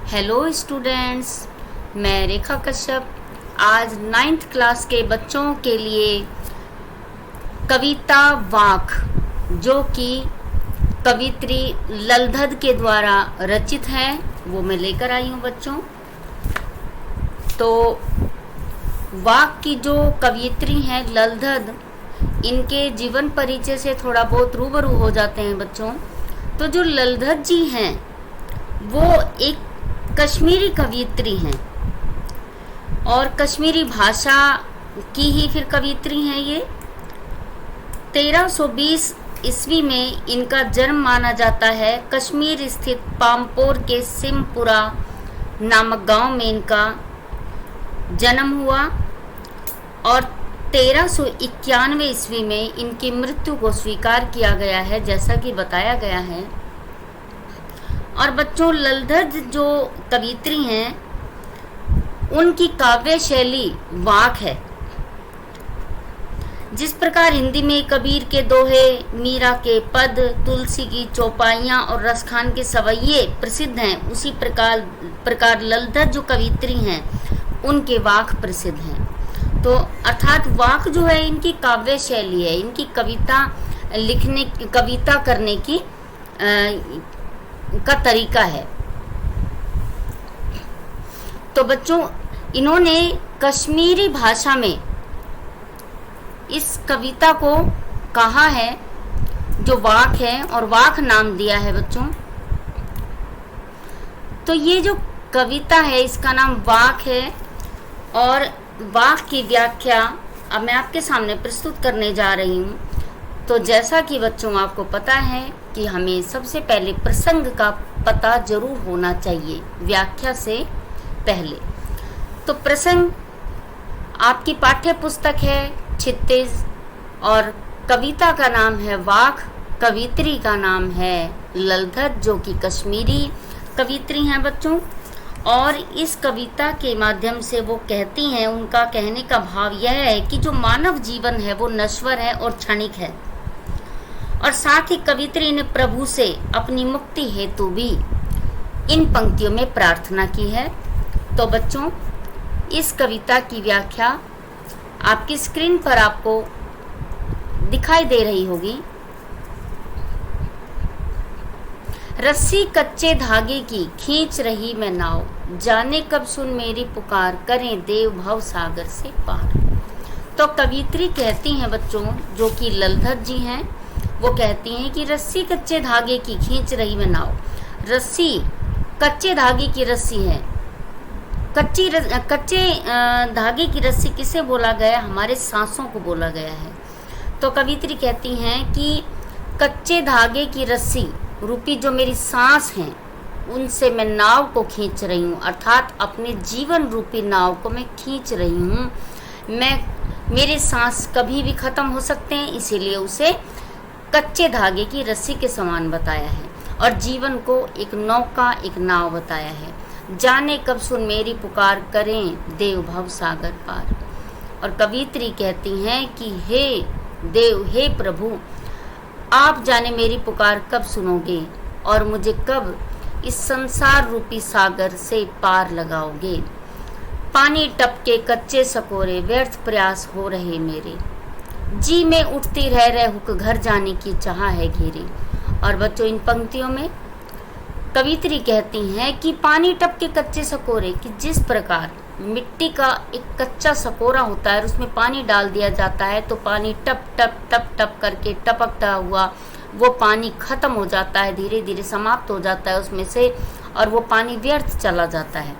Hello students, मैं रेखा कश्यप आज 9th class के बच्चों के लिए कविता वाक जो कि कवित्री ललधद के द्वारा रचित है वो मैं लेकर आई हूँ बच्चों। तो वाक की जो कवित्री हैं ललधद, इनके जीवन परिचय से थोड़ा बहुत रूबरू हो जाते हैं बच्चों। तो जो ललधद जी हैं वो एक कश्मीरी कवित्री हैं और कश्मीरी भाषा की ही फिर कवित्री हैं। ये 1320 ईस्वी में इनका जन्म माना जाता है। कश्मीर स्थित पामपोर के सिमपुरा नामक गांव में इनका जन्म हुआ और 1391 ईस्वी में इनकी मृत्यु को स्वीकार किया गया है, जैसा कि बताया गया है। और बच्चों, ललधद जो कवित्री हैं उनकी काव्य शैली वाक है। जिस प्रकार हिंदी में कबीर के दोहे, मीरा के पद, तुलसी की चौपाइयाँ और रसखान के सवैये प्रसिद्ध हैं, उसी प्रकार ललधद जो कवित्री हैं उनके वाक प्रसिद्ध हैं। तो अर्थात वाक जो है इनकी काव्य शैली है, इनकी कविता करने की का तरीका है। तो बच्चों, इन्होंने कश्मीरी भाषा में इस कविता को कहा है जो वाक है और वाक नाम दिया है बच्चों। तो ये जो कविता है इसका नाम वाक है और वाक की व्याख्या अब मैं आपके सामने प्रस्तुत करने जा रही हूँ। तो जैसा कि बच्चों आपको पता है कि हमें सबसे पहले प्रसंग का पता जरूर होना चाहिए व्याख्या से पहले। तो प्रसंग आपकी पाठ्य पुस्तक है क्षितिज और कविता का नाम है वाक, कवित्री का नाम है ललधद जो कि कश्मीरी कवित्री हैं बच्चों। और इस कविता के माध्यम से वो कहती हैं, उनका कहने का भाव यह है कि जो मानव जीवन है वो नश्वर है और क्षणिक है। और साथ ही कवित्री ने प्रभु से अपनी मुक्ति हेतु भी इन पंक्तियों में प्रार्थना की है। तो बच्चों, इस कविता की व्याख्या आपकी स्क्रीन पर आपको दिखाई दे रही होगी। रस्सी कच्चे धागे की खींच रही मैं नाव, जाने कब सुन मेरी पुकार, करें देव भव सागर से पार। तो कवित्री कहती हैं बच्चों, जो कि ललधद जी हैं, वो कहती हैं कि रस्सी कच्चे धागे की खींच रही मैं नाव। रस्सी कच्चे धागे की रस्सी है। कच्चे धागे की रस्सी किसे बोला गया? हमारे सांसों को बोला गया है। तो कवित्री कहती हैं कि कच्चे धागे की रस्सी रूपी जो मेरी सांस हैं उनसे मैं नाव को खींच रही हूँ, अर्थात अपने जीवन रूपी नाव को मैं खींच रही हूँ। मेरे सांस कभी भी खत्म हो सकते हैं, इसीलिए उसे कच्चे धागे की रस्सी के समान बताया है और जीवन को एक नौका, एक नाव बताया है। जाने कब सुन मेरी पुकार, करें देव भव सागर पार। और कवित्री कहती हैं कि हे देव, हे प्रभु, आप जाने मेरी पुकार कब सुनोगे और मुझे कब इस संसार रूपी सागर से पार लगाओगे। पानी टपके कच्चे सकोरे, व्यर्थ प्रयास हो रहे मेरे, जी में उठती रह हुक, घर जाने की चाह है घेरे। और बच्चों, इन पंक्तियों में कवित्री कहती हैं कि पानी टपके कच्चे सकोरे, कि जिस प्रकार मिट्टी का एक कच्चा सकोरा होता है और उसमें पानी डाल दिया जाता है तो पानी टप टप टप टप करके टपकता हुआ वो पानी खत्म हो जाता है, धीरे धीरे समाप्त हो जाता है उसमें से और वो पानी व्यर्थ चला जाता है।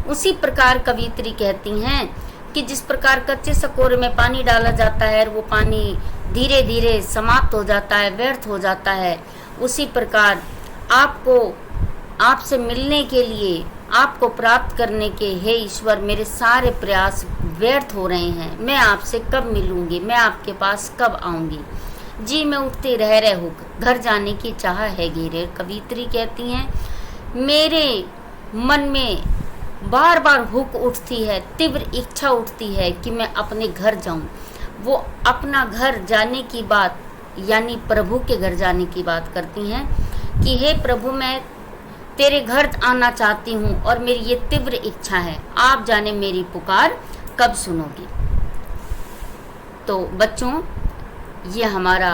उसी प्रकार कवित्री कहती हैं कि जिस प्रकार कच्चे सकोरे में पानी डाला जाता है और वो पानी धीरे धीरे समाप्त हो जाता है, व्यर्थ हो जाता है, उसी प्रकार आपसे मिलने के लिए, आपको प्राप्त करने के हे ईश्वर, मेरे सारे प्रयास व्यर्थ हो रहे हैं। मैं आपसे कब मिलूंगी, मैं आपके पास कब आऊंगी, जी मैं उठते रह हुक, घर जाने की चाह है घेरे। कवित्री कहती हैं मेरे मन में बार बार हुक उठती है, तीव्र इच्छा उठती है कि मैं अपने घर जाऊं। वो अपना घर जाने की बात यानी प्रभु के घर जाने की बात करती हैं कि हे प्रभु, मैं तेरे घर आना चाहती हूँ और मेरी ये तीव्र इच्छा है, आप जाने मेरी पुकार कब सुनोगी। तो बच्चों, ये हमारा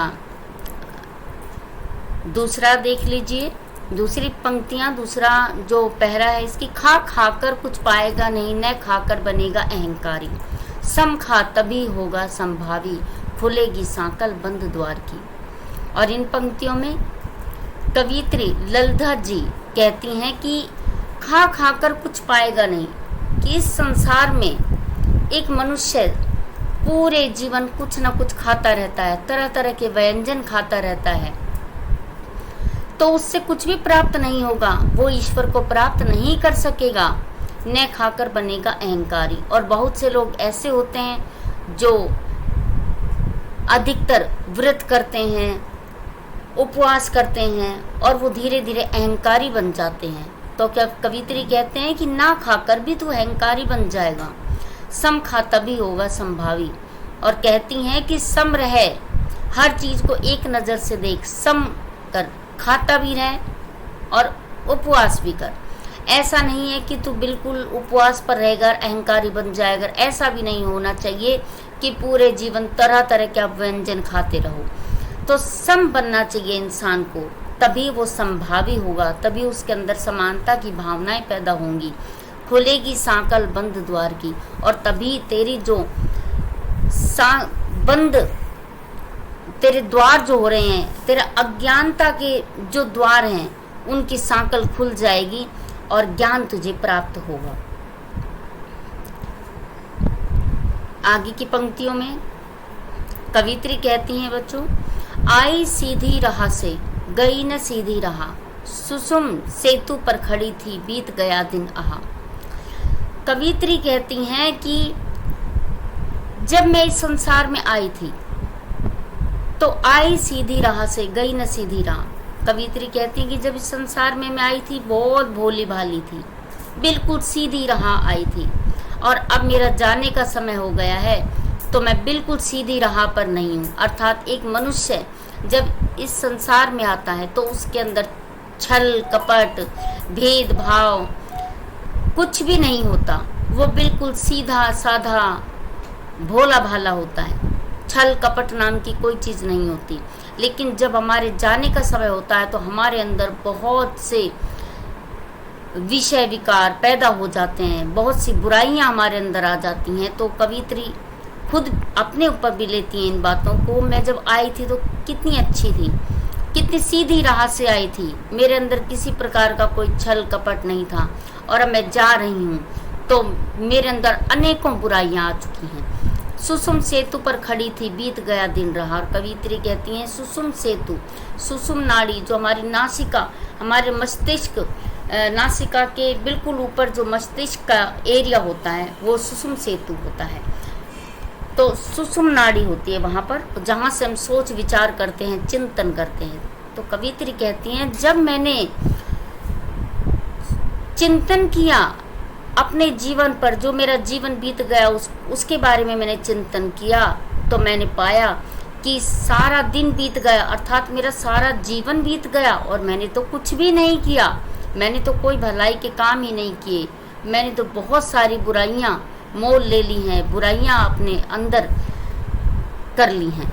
दूसरा देख लीजिए, दूसरी पंक्तियां, दूसरा जो पहरा है इसकी, खा खाकर कुछ पाएगा नहीं, न खाकर बनेगा अहंकारी, सम खा तभी होगा संभावी, खुलेगी सांकल बंद द्वार की। और इन पंक्तियों में कवियत्री ललिता जी कहती हैं कि खा खाकर कुछ पाएगा नहीं, कि इस संसार में एक मनुष्य पूरे जीवन कुछ न कुछ खाता रहता है, तरह तरह के व्यंजन खाता रहता है, तो उससे कुछ भी प्राप्त नहीं होगा, वो ईश्वर को प्राप्त नहीं कर सकेगा, न खाकर बनेगा अहंकारी। और बहुत से लोग ऐसे होते हैं जो अधिकतर व्रत करते हैं, उपवास करते हैं और वो धीरे धीरे अहंकारी बन जाते हैं। तो क्या कवित्री कहते हैं कि ना खाकर भी तू अहंकारी बन जाएगा, सम खा तभी होगा संभावी। और कहती हैं कि सम रहे, हर चीज को एक नजर से देख, सम कर, खाता भी रहे और उपवास भी कर। ऐसा नहीं है कि तू बिल्कुल उपवास पर रहेगा, अहंकारी बन जाएगा, ऐसा भी नहीं होना चाहिए कि पूरे जीवन तरह तरह के आप व्यंजन खाते रहो। तो सम बनना चाहिए इंसान को, तभी वो संभावी होगा, तभी उसके अंदर समानता की भावनाएं पैदा होंगी, खुलेगी सांकल बंद द्वार की। और तभी तेरी जो बंद तेरे द्वार जो हो रहे हैं, तेरा अज्ञानता के जो द्वार हैं, उनकी सांकल खुल जाएगी और ज्ञान तुझे प्राप्त होगा। आगे की पंक्तियों में कवित्री कहती हैं बच्चों, आई सीधी राह से गई न सीधी राह, सुसुम सेतु पर खड़ी थी बीत गया दिन आहा। कवित्री कहती हैं कि जब मैं इस संसार में आई थी तो आई सीधी राह से गई न सीधी राह। कवित्री कहती है कि जब इस संसार में मैं आई थी बहुत भोली भाली थी, बिल्कुल सीधी राह आई थी, और अब मेरा जाने का समय हो गया है तो मैं बिल्कुल सीधी राह पर नहीं हूँ। अर्थात एक मनुष्य जब इस संसार में आता है तो उसके अंदर छल कपट भेदभाव कुछ भी नहीं होता, वो बिल्कुल सीधा साधा भोला भाला होता है, छल कपट नाम की कोई चीज़ नहीं होती। लेकिन जब हमारे जाने का समय होता है तो हमारे अंदर बहुत से विषय विकार पैदा हो जाते हैं, बहुत सी बुराइयां हमारे अंदर आ जाती हैं। तो कवित्री खुद अपने ऊपर भी लेती हैं इन बातों को। मैं जब आई थी तो कितनी अच्छी थी, कितनी सीधी राह से आई थी, मेरे अंदर किसी प्रकार का कोई छल कपट नहीं था, और अब मैं जा रही हूँ तो मेरे अंदर अनेकों बुराइयां आ चुकी हैं। सुसुम सेतु पर खड़ी थी बीत गया दिन रहा। और कवित्री कहती हैं सुसुम सेतु, सुसुम नाड़ी जो हमारी नासिका, हमारे मस्तिष्क, नासिका के बिल्कुल ऊपर जो मस्तिष्क का एरिया होता है वो सुसुम सेतु होता है। तो सुसुम नाड़ी होती है वहाँ पर, जहाँ से हम सोच विचार करते हैं, चिंतन करते हैं। तो कवित्री कहती हैं जब मैंने चिंतन किया अपने जीवन पर, जो मेरा जीवन बीत गया उसके बारे में मैंने चिंतन किया, तो मैंने पाया कि सारा दिन बीत गया, अर्थात मेरा सारा जीवन बीत गया और मैंने तो कुछ भी नहीं किया, मैंने तो कोई भलाई के काम ही नहीं किए, मैंने तो बहुत सारी बुराइयां मोल ले ली हैं, बुराइयां अपने अंदर कर ली हैं।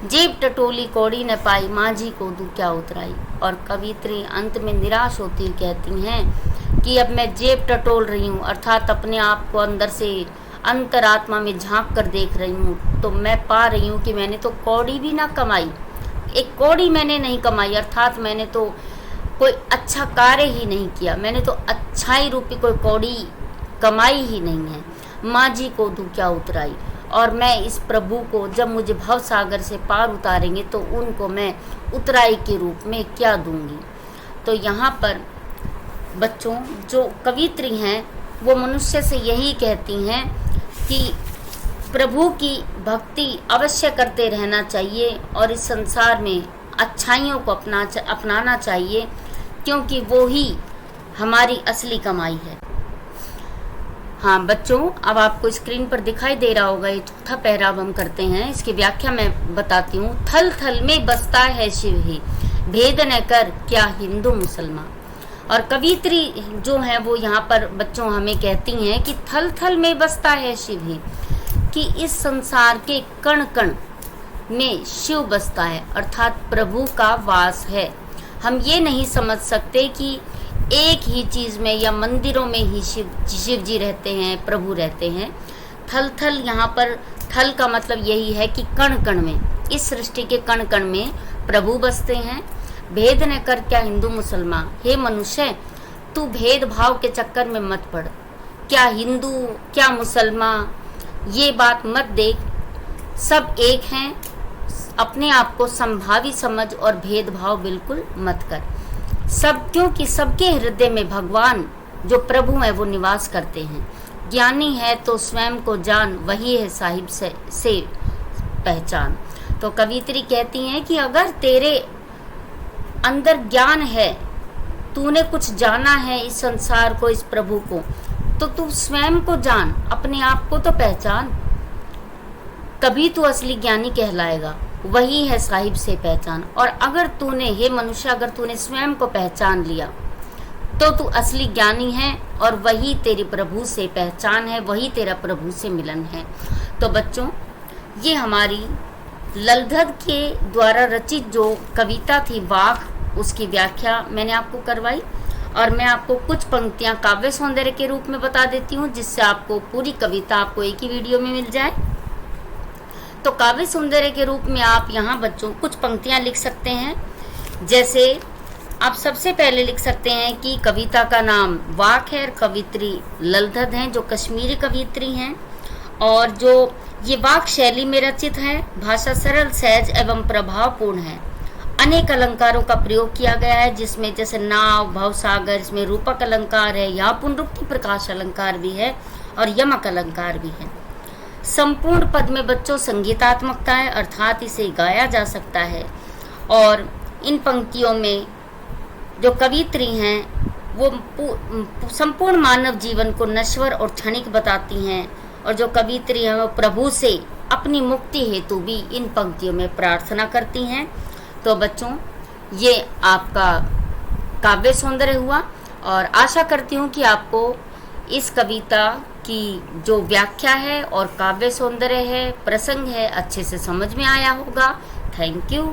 जेब टटोली कौड़ी न पाई, मांझी को दूं क्या उतराई। और कवित्री अंत में निराश होती कहती हैं कि अब मैं जेब टटोल रही हूँ, अर्थात अपने आप को अंदर से अंतरात्मा में झांक कर देख रही हूँ, तो मैं पा रही हूँ कि मैंने तो कौड़ी भी ना कमाई, एक कौड़ी मैंने नहीं कमाई, अर्थात मैंने तो कोई अच्छा कार्य ही नहीं किया, मैंने तो अच्छाई रूपी कोई कौड़ी कमाई ही नहीं है। मांझी को दूं क्या उतराई, और मैं इस प्रभु को जब मुझे भव सागर से पार उतारेंगे तो उनको मैं उतराई के रूप में क्या दूंगी। तो यहाँ पर बच्चों जो कवित्री हैं वो मनुष्य से यही कहती हैं कि प्रभु की भक्ति अवश्य करते रहना चाहिए और इस संसार में अच्छाइयों को अपनाना चाहिए, क्योंकि वो ही हमारी असली कमाई है। हाँ बच्चों, अब आपको स्क्रीन पर दिखाई दे रहा होगा ये चौथा पहराव हम करते हैं, इसकी व्याख्या मैं बताती हूँ। थल थल में बसता है शिव ही, भेद न कर क्या हिंदू मुसलमान। और कवित्री जो है वो यहाँ पर बच्चों हमें कहती हैं कि थल थल में बसता है शिव ही, कि इस संसार के कण कण में शिव बसता है, अर्थात प्रभु का वास है। हम ये नहीं समझ सकते कि एक ही चीज़ में या मंदिरों में ही शिव जी रहते हैं, प्रभु रहते हैं। थल थल, यहाँ पर थल का मतलब यही है कि कण कण में, इस सृष्टि के कण कण में प्रभु बसते हैं। भेद न कर क्या हिंदू मुसलमान, हे मनुष्य तू भेदभाव के चक्कर में मत पड़, क्या हिंदू क्या मुसलमान ये बात मत देख, सब एक हैं। अपने आप को संभावी समझ और भेदभाव बिल्कुल मत कर। सब, क्योंकि सबके हृदय में भगवान जो प्रभु है वो निवास करते हैं। ज्ञानी है तो स्वयं को जान, वही है साहिब से पहचान। तो कवित्री कहती हैं कि अगर तेरे अंदर ज्ञान है, तूने कुछ जाना है इस संसार को, इस प्रभु को, तो तू स्वयं को जान, अपने आप को तो पहचान, कभी तू असली ज्ञानी कहलाएगा। वही है साहिब से पहचान। और अगर तूने, हे मनुष्य, अगर तूने स्वयं को पहचान लिया तो तू असली ज्ञानी है, और वही तेरी प्रभु से पहचान है, वही तेरा प्रभु से मिलन है। तो बच्चों, ये हमारी ललधर के द्वारा रचित जो कविता थी वाक, उसकी व्याख्या मैंने आपको करवाई। और मैं आपको कुछ पंक्तियां काव्य सौंदर्य के रूप में बता देती हूँ, जिससे आपको पूरी कविता आपको एक ही वीडियो में मिल जाए। तो काव्य सौंदर्य के रूप में आप यहाँ बच्चों कुछ पंक्तियां लिख सकते हैं। जैसे आप सबसे पहले लिख सकते हैं कि कविता का नाम वाक है और कवित्री ललधर हैं, जो कश्मीरी कवित्री हैं, और जो ये वाक शैली में रचित है। भाषा सरल, सहज एवं प्रभावपूर्ण है। अनेक अलंकारों का प्रयोग किया गया है, जिसमें जैसे नाव, भवसागर, इसमें रूपक अलंकार है, यहाँ पुनरुक्ति प्रकाश अलंकार भी है और यमक अलंकार भी है। संपूर्ण पद में बच्चों संगीतात्मकता है, अर्थात इसे गाया जा सकता है। और इन पंक्तियों में जो कवित्री हैं वो संपूर्ण मानव जीवन को नश्वर और क्षणिक बताती हैं, और जो कवित्री हैं वो प्रभु से अपनी मुक्ति हेतु भी इन पंक्तियों में प्रार्थना करती हैं। तो बच्चों, ये आपका काव्य सौंदर्य हुआ, और आशा करती हूँ कि आपको इस कविता की जो व्याख्या है और काव्य सौंदर्य है, प्रसंग है, अच्छे से समझ में आया होगा। Thank you.